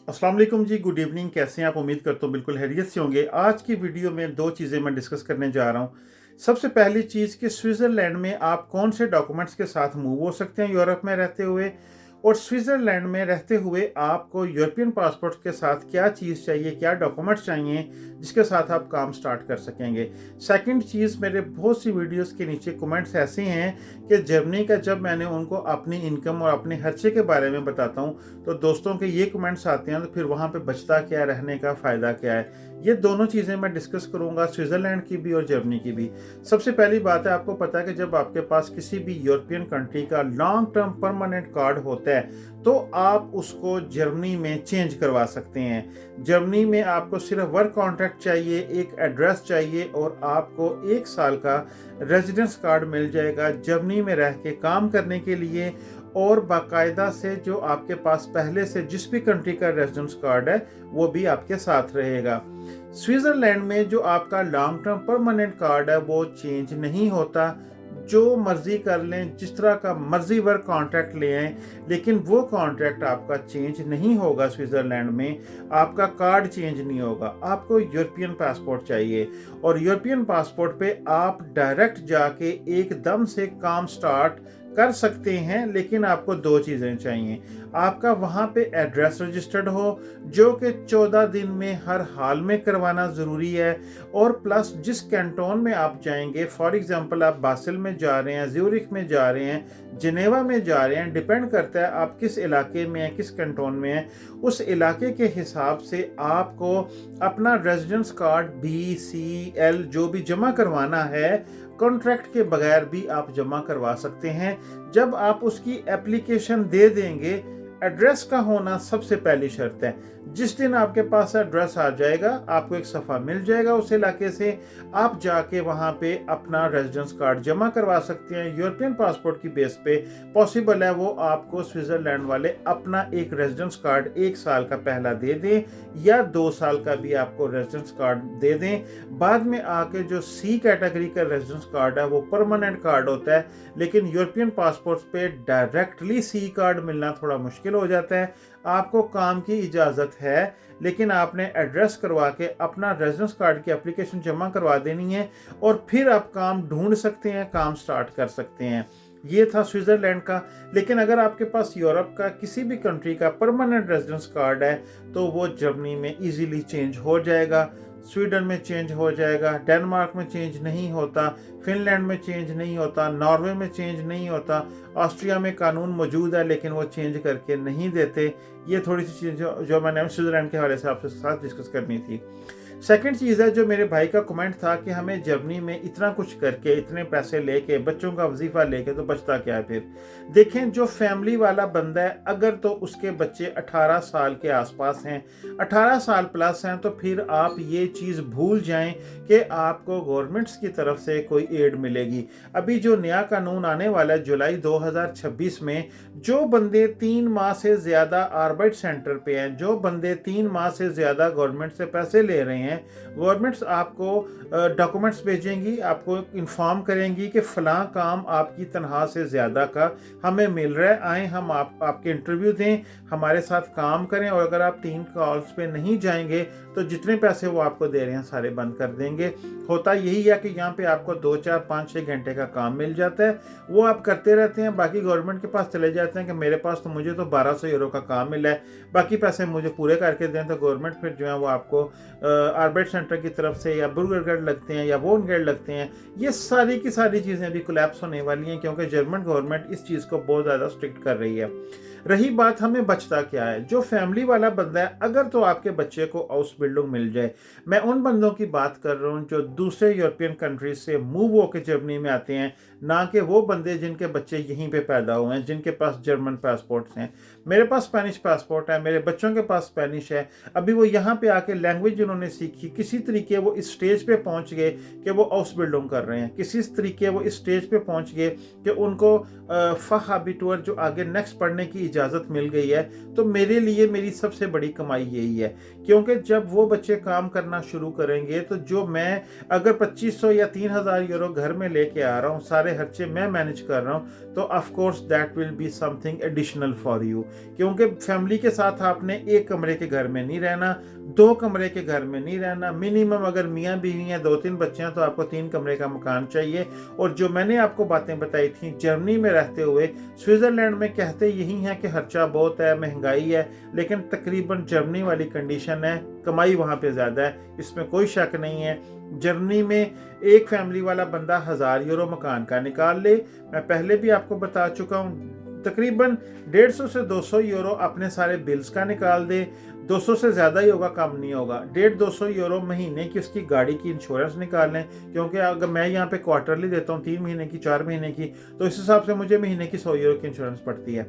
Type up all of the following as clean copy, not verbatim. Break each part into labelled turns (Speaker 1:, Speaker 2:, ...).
Speaker 1: अस्सलाम वालेकुम जी, good evening. कैसे हैं आप? उम्मीद करता हूँ बिल्कुल खैरियत से होंगे। आज की वीडियो में दो चीज़ें मैं डिस्कस करने जा रहा हूँ। सबसे पहली चीज़ कि स्विट्ज़रलैंड में आप कौन से डॉक्यूमेंट्स के साथ मूव हो सकते हैं यूरोप में रहते हुए, और स्विट्ज़रलैंड में रहते हुए आपको यूरोपियन पासपोर्ट के साथ क्या चीज़ चाहिए, क्या डॉक्यूमेंट्स चाहिए जिसके साथ आप काम स्टार्ट कर सकेंगे। सेकंड चीज़, मेरे बहुत सी वीडियोस के नीचे कमेंट्स ऐसे हैं कि जर्मनी का जब मैंने उनको अपनी इनकम और अपने खर्चे के बारे में बताता हूँ तो दोस्तों के ये कमेंट्स आते हैं, तो फिर वहाँ पे बचता क्या है, रहने का फ़ायदा क्या है। ये दोनों चीज़ें मैं डिस्कस करूँगा, स्विट्ज़रलैंड की भी और जर्मनी की भी। सबसे पहली बात है, आपको पता है कि जब आपके पास किसी भी यूरोपियन कंट्री का लॉन्ग टर्म परमानेंट कार्ड होता है तो आप उसको जर्मनी में चेंज करवा सकते हैं। जर्मनी में आपको सिर्फ वर्क कॉन्ट्रैक्ट चाहिए, एक एड्रेस चाहिए और आपको 1 साल का रेजिडेंस कार्ड मिल जाएगा जर्मनी में रह के काम करने के लिए। और बाकायदा से जो आपके पास पहले से जिस भी कंट्री का रेजिडेंस कार्ड है वो भी आपके साथ रहेगा। स्विट्जरलैंड में जो आपका लॉन्ग टर्म परमानेंट कार्ड है वो चेंज नहीं होता। जो मर्जी कर लें, जिस तरह का मर्जी वर्क कॉन्ट्रैक्ट ले आए, लेकिन वो कॉन्ट्रैक्ट आपका चेंज नहीं होगा। स्विट्जरलैंड में आपका कार्ड चेंज नहीं होगा। आपको यूरोपियन पासपोर्ट चाहिए और यूरोपियन पासपोर्ट पे आप डायरेक्ट जाके एकदम से काम स्टार्ट कर सकते हैं, लेकिन आपको दो चीज़ें चाहिए। आपका वहाँ पे एड्रेस रजिस्टर्ड हो जो कि 14 दिन में हर हाल में करवाना ज़रूरी है, और प्लस जिस कैंटोन में आप जाएंगे, फॉर एग्जांपल आप बासिल में जा रहे हैं, ज्यूरिख में जा रहे हैं, जिनेवा में जा रहे हैं, डिपेंड करता है आप किस इलाके में हैं, किस कैंटोन में हैं। उस इलाके के हिसाब से आपको अपना रेजिडेंस कार्ड BCL जो भी जमा करवाना है, कॉन्ट्रैक्ट के बगैर भी आप जमा करवा सकते हैं। जब आप उसकी एप्लीकेशन दे देंगे, एड्रेस का होना सबसे पहली शर्त है। जिस दिन आपके पास एड्रेस आ जाएगा, आपको एक सफ़ा मिल जाएगा उस इलाके से, आप जाके वहाँ पे अपना रेजिडेंस कार्ड जमा करवा सकते हैं। यूरोपियन पासपोर्ट की बेस पे पॉसिबल है वो आपको स्विट्ज़रलैंड वाले अपना एक रेजिडेंस कार्ड 1 साल का पहला दे दें या 2 साल का भी आपको रेजिडेंस कार्ड दे दें। बाद में आके जो C कैटेगरी का रेजिडेंस कार्ड है वो परमानेंट कार्ड होता है, लेकिन यूरोपियन पासपोर्ट पे डायरेक्टली C कार्ड मिलना थोड़ा मुश्किल हो जाता है। आपको काम की इजाज़त है, लेकिन आपने एड्रेस करवा के अपना रेजिडेंस कार्ड की एप्लीकेशन जमा करवा देनी है और फिर आप काम ढूंढ सकते हैं, काम स्टार्ट कर सकते हैं। ये था स्विट्ज़रलैंड का। लेकिन अगर आपके पास यूरोप का किसी भी कंट्री का परमानेंट रेजिडेंस कार्ड है तो वो जर्मनी में इजीली चेंज हो जाएगा, स्वीडन में चेंज हो जाएगा, डेनमार्क में चेंज नहीं होता, फिनलैंड में चेंज नहीं होता, नॉर्वे में चेंज नहीं होता, ऑस्ट्रिया में कानून मौजूद है लेकिन वो चेंज करके नहीं देते। ये थोड़ी सी चीज़ जो मैंने स्विट्ज़रलैंड के हवाले से आपके साथ डिस्कस करनी थी। सेकंड चीज़ है, जो मेरे भाई का कमेंट था कि हमें जर्मनी में इतना कुछ करके, इतने पैसे लेके, बच्चों का वजीफा लेके तो बचता क्या है फिर। देखें, जो फैमिली वाला बंदा है, अगर तो उसके बच्चे 18 साल के आसपास हैं, 18 साल प्लस हैं, तो फिर आप ये चीज़ भूल जाएं कि आपको गवर्नमेंट्स की तरफ से कोई एड मिलेगी। अभी जो नया कानून आने वाला है जुलाई 2026 में, जो बंदे 3 माह से ज़्यादा आर्बाइट सेंटर पे हैं, जो बंदे 3 माह से ज़्यादा गवर्नमेंट से पैसे ले रहे हैं, गवर्नमेंट्स आपको डॉक्यूमेंट्स भेजेंगी, आपको इन्फॉर्म करेंगी कि फ़लाँ काम आपकी तनख्वाह से ज़्यादा का हमें मिल रहा है, आए हम आपके इंटरव्यू दें, हमारे साथ काम करें, और अगर आप 3 कॉल्स पे नहीं जाएंगे तो जितने पैसे वो आपको दे रहे हैं सारे बंद कर देंगे। होता यही है कि यहाँ पे आपको 2, 4, 5, 6 घंटे का काम मिल जाता है, वो आप करते रहते हैं, बाकी गवर्नमेंट के पास चले जाते हैं कि मेरे पास तो मुझे तो 1200 यूरो का काम मिला है, बाकी पैसे मुझे पूरे करके दें। तो गवर्नमेंट फिर जो है वो आपको आर्बिट सेंटर की तरफ से या बुरगरगढ़ लगते हैं या वोनगढ़ लगते हैं। ये सारी की सारी चीज़ें अभी कोलैप्स होने वाली हैं क्योंकि जर्मन गवर्नमेंट इस चीज़ को बहुत ज़्यादा स्ट्रिक्ट कर रही है। रही बात हमें बचता क्या है, जो फैमिली वाला बंदा है, अगर तो आपके बच्चे को हाउस बिल्डिंग मिल जाए, मैं उन बंदों की बात कर रहा हूँ जो दूसरे यूरोपियन कंट्रीज से मूव होकर जर्मनी में आते हैं, ना कि वो बंदे जिनके बच्चे यहीं पे पैदा हुए हैं, जिनके पास जर्मन पासपोर्ट्स हैं। मेरे पास स्पेनिश पासपोर्ट है, मेरे बच्चों के पास स्पेनिश है। अभी वो यहाँ पे आके लैंग्वेज उन्होंने सीखी, किसी तरीके वो इस स्टेज पे पहुँच गए कि वो हाउस बिल्डिंग कर रहे हैं, किसी तरीके वो इस स्टेज पे पहुँच गए कि उनको फ़ख अबिटूर जो आगे नेक्स्ट पढ़ने की इजाज़त मिल गई है तो मेरे लिए मेरी सबसे बड़ी कमाई यही है, क्योंकि जब वो बच्चे काम करना शुरू करेंगे तो जो मैं अगर 2500 या 3000 यूरो घर में लेके आ रहा हूँ, सारे खर्चे मैं मैनेज कर रहा हूँ, तो of course that will be something additional for you. क्योंकि फैमिली के साथ आपने एक कमरे के घर में नहीं रहना, 2 कमरे के घर में नहीं रहना, मिनिमम अगर मियाँ बीवी हैं, 2-3 बच्चे हैं तो आपको 3 कमरे का मकान चाहिए। और जो मैंने आपको बातें बताई थी जर्मनी में रहते हुए, स्विट्ज़रलैंड में कहते यही हैं कि खर्चा बहुत है, महंगाई है, लेकिन तकरीबन जर्मनी वाली कंडीशन है, कमाई वहाँ पे ज़्यादा है, इसमें कोई शक नहीं है। जर्मनी में एक फैमिली वाला बंदा 1000 यूरो मकान का निकाल ले, मैं पहले भी आपको बता चुका हूँ, तकरीबन 150 से 200 यूरो अपने सारे बिल्स का निकाल दे, 200 से ज़्यादा ही होगा, कम नहीं होगा, 150-200 यूरो महीने की उसकी गाड़ी की इंश्योरेंस निकाल लें, क्योंकि अगर मैं यहाँ पे क्वार्टरली देता हूँ 3 महीने की, 4 महीने की, तो इस हिसाब से मुझे महीने की 100 यूरो की इंश्योरेंस पड़ती है।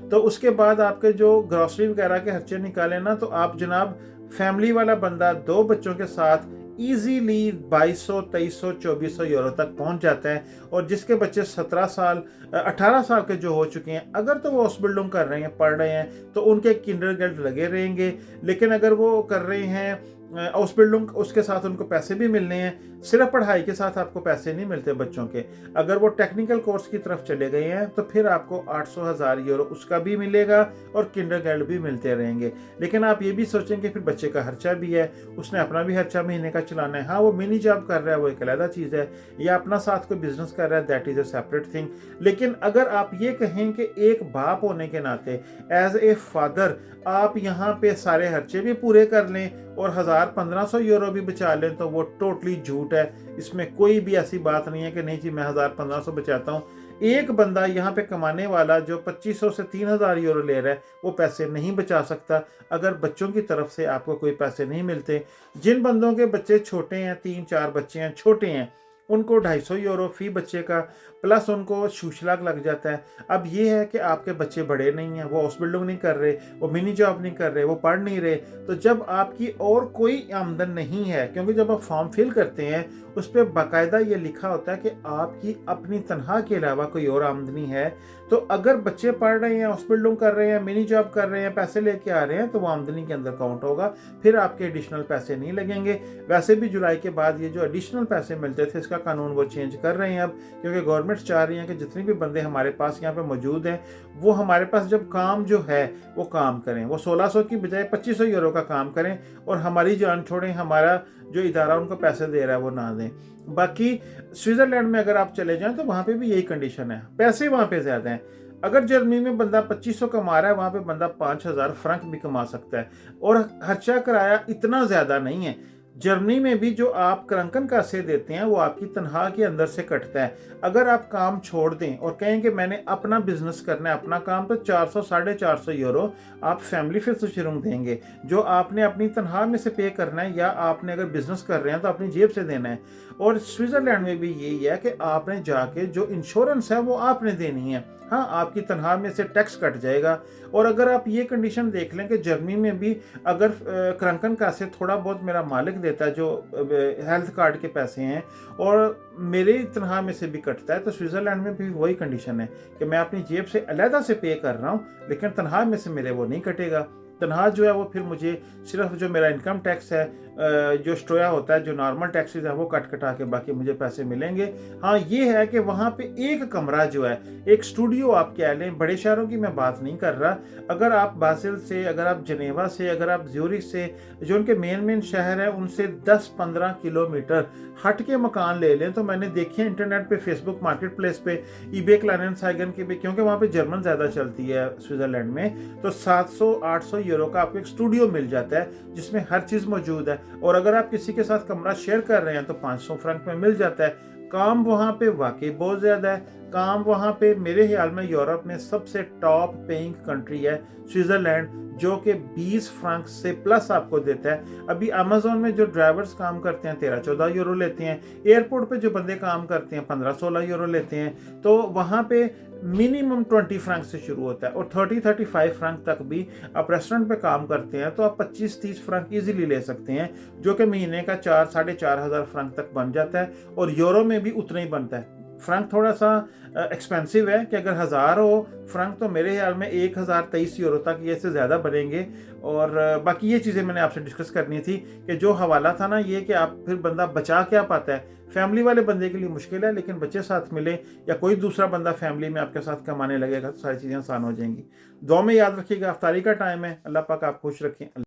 Speaker 1: तो उसके बाद आपके जो ग्रॉसरी वगैरह के खर्चे निकालें ना, तो आप जनाब फैमिली वाला बंदा 2 बच्चों के साथ ईजीली 2200, 2300, 2400 यूरो तक पहुंच जाता है। और जिसके बच्चे 17 साल 18 साल के जो हो चुके हैं, अगर तो वो हॉस्पिटलों कर रहे हैं, पढ़ रहे हैं, तो उनके किंडरगार्टन लगे रहेंगे। लेकिन अगर वो कर रहे हैं हॉस्पिटलों, उसके साथ उनको पैसे भी मिलने हैं, सिर्फ पढ़ाई के साथ आपको पैसे नहीं मिलते बच्चों के। अगर वो टेक्निकल कोर्स की तरफ चले गए हैं तो फिर आपको 800-1000 यूरो उसका भी मिलेगा और किंडरगार्टन भी मिलते रहेंगे। लेकिन आप ये भी सोचेंगे फिर बच्चे का खर्चा भी है, उसने अपना भी खर्चा महीने का चलाना है। हाँ, वो मिनी जॉब कर रहा है, वो एक अलग चीज़ है, या अपना साथ कोई बिजनेस कर रहा है, that is a separate thing. लेकिन अगर आप ये कहें कि एक बाप होने के नाते, एज ए फादर, आप यहाँ पे सारे खर्चे भी पूरे कर लें और 1000-1500 यूरो भी बचा लें, तो वो टोटली झूठ है। इसमें कोई भी ऐसी बात नहीं है कि नहीं जी मैं 1000-1500 बचाता हूँ। एक बंदा यहाँ पे कमाने वाला जो 2500 से 3000 यूरो ले रहा है, वो पैसे नहीं बचा सकता अगर बच्चों की तरफ से आपको कोई पैसे नहीं मिलते। जिन बंदों के बच्चे छोटे हैं, 3-4 बच्चे हैं, छोटे हैं, उनको 250 यूरो फी बच्चे का, प्लस उनको शूशलाग लग जाता है। अब ये है कि आपके बच्चे बड़े नहीं हैं, वो हॉस्पिटल नहीं कर रहे, वो मिनी जॉब नहीं कर रहे, वो पढ़ नहीं रहे, तो जब आपकी और कोई आमदन नहीं है, क्योंकि जब आप फॉर्म फिल करते हैं उस पर बाकायदा ये लिखा होता है कि आपकी अपनी तनख्वाह के अलावा कोई और आमदनी है, तो अगर बच्चे पढ़ रहे हैं, हॉस्पिटल कर रहे हैं, मिनी जॉब कर रहे हैं, पैसे लेके आ रहे हैं, तो वो आमदनी के अंदर काउंट होगा, फिर आपके एडिशनल पैसे नहीं लगेंगे। वैसे भी जुलाई के बाद ये जो एडिशनल पैसे मिलते थे, इसका कानून वो चेंज कर रहे हैं अब, क्योंकि गवर्नमेंट चाह रही है कि जितने भी बंदे हमारे पास यहाँ पे मौजूद हैं, वो हमारे पास जब काम जो है वो काम करें, वो 1600 की बजाय 2500 यूरो का काम करें और हमारी जान छोड़ें, हमारा जो इदारा उनको पैसे दे रहा है वो ना दें। बाकी स्विट्जरलैंड में अगर आप चले जाएं तो वहाँ पे भी यही कंडीशन है, पैसे वहाँ पे ज़्यादा हैं। अगर जर्मनी में बंदा 2500 कमा रहा है, वहाँ पे बंदा 5000 फ्रैंक भी कमा सकता है, और खर्चा किराया इतना ज़्यादा नहीं है। जर्मनी में भी जो आप क्रंकन कासे देते हैं वो आपकी तनख्वाह के अंदर से कटता है। अगर आप काम छोड़ दें और कहें कि मैंने अपना बिजनेस करना है, अपना काम, तो 400-450 यूरो आप फैमिली फिर से शुरू देंगे, जो आपने अपनी तनख्वाह में से पे करना है, या आपने अगर बिजनेस कर रहे हैं तो अपनी जेब से देना है। और स्विट्जरलैंड में भी यही है कि आपने जाके जो इंश्योरेंस है वो आपने देनी है। हाँ, आपकी तनख्वाह में से टैक्स कट जाएगा। और अगर आप ये कंडीशन देख लें कि जर्मनी में भी अगर क्रंकन का से थोड़ा बहुत मेरा मालिक देता है, जो हेल्थ कार्ड के पैसे हैं, और मेरे तनख्वाह में से भी कटता है, तो स्विट्जरलैंड में भी वही कंडीशन है कि मैं अपनी जेब से अलहदा से पे कर रहा हूँ, लेकिन तनख्वाह में से मेरे वो नहीं कटेगा। तनख्वाह जो है वो फिर मुझे सिर्फ जो मेरा इनकम टैक्स है, जो स्टोया होता है, जो नॉर्मल टैक्सेस है, वो कट कटा के बाकी मुझे पैसे मिलेंगे। हाँ, ये है कि वहाँ पे एक कमरा जो है, एक स्टूडियो आप कह लें, बड़े शहरों की मैं बात नहीं कर रहा, अगर आप बासिल से, अगर आप जनेवा से, अगर आप ज्यूरिख से, जो उनके मेन शहर है, उनसे 10-15 किलोमीटर हट के मकान ले लें, तो मैंने देखे इंटरनेट पे, फेसबुक मार्केट प्लेस पे, ईबे क्लाइनेंसाइगन के भी, क्योंकि वहाँ पे जर्मन ज़्यादा चलती है स्विट्जरलैंड में, तो 700-800 यूरो का आपको एक स्टूडियो मिल जाता है जिसमें हर चीज़ मौजूद है। और अगर आप किसी के साथ कमरा शेयर कर रहे हैं तो 500 फ्रैंक में मिल जाता है। काम वहाँ पे वाकई बहुत ज़्यादा है। काम वहाँ पे मेरे ख्याल में यूरोप में सबसे टॉप पेइंग कंट्री है स्विट्ज़रलैंड, जो कि 20 फ्रैंक से प्लस आपको देता है। अभी अमेज़न में जो ड्राइवर्स काम करते हैं 13-14 यूरो लेते हैं, एयरपोर्ट पे जो बंदे काम करते हैं 15-16 यूरो लेते हैं। तो वहाँ पे मिनिमम 20 फ्रैंक से शुरू होता है, और 30-35 फ्रैंक तक भी आप रेस्टोरेंट पे काम करते हैं तो आप 25-30 फ्रैंक इजीली ले सकते हैं, जो कि महीने का 4-4.5 हज़ार फ्रैंक तक बन जाता है, और यूरो में भी उतना ही बनता है। फ्रंक थोड़ा सा एक्सपेंसिव है कि अगर 1000 हो फ्रंक तो मेरे ख्याल में 1023 यूरो तक ये से ज़्यादा बनेंगे। और बाकी ये चीज़ें मैंने आपसे डिस्कस करनी थी कि जो हवाला था ना, ये कि आप फिर बंदा बचा क्या पाता है। फैमिली वाले बंदे के लिए मुश्किल है, लेकिन बच्चे साथ मिले या कोई दूसरा बंदा फैमिली में आपके साथ कमाने लगेगा तो सारी चीज़ें आसान हो जाएंगी। दुआ में याद रखिएगा, अफ्तारी का टाइम है। अल्लाह पाक आप खुश रखें।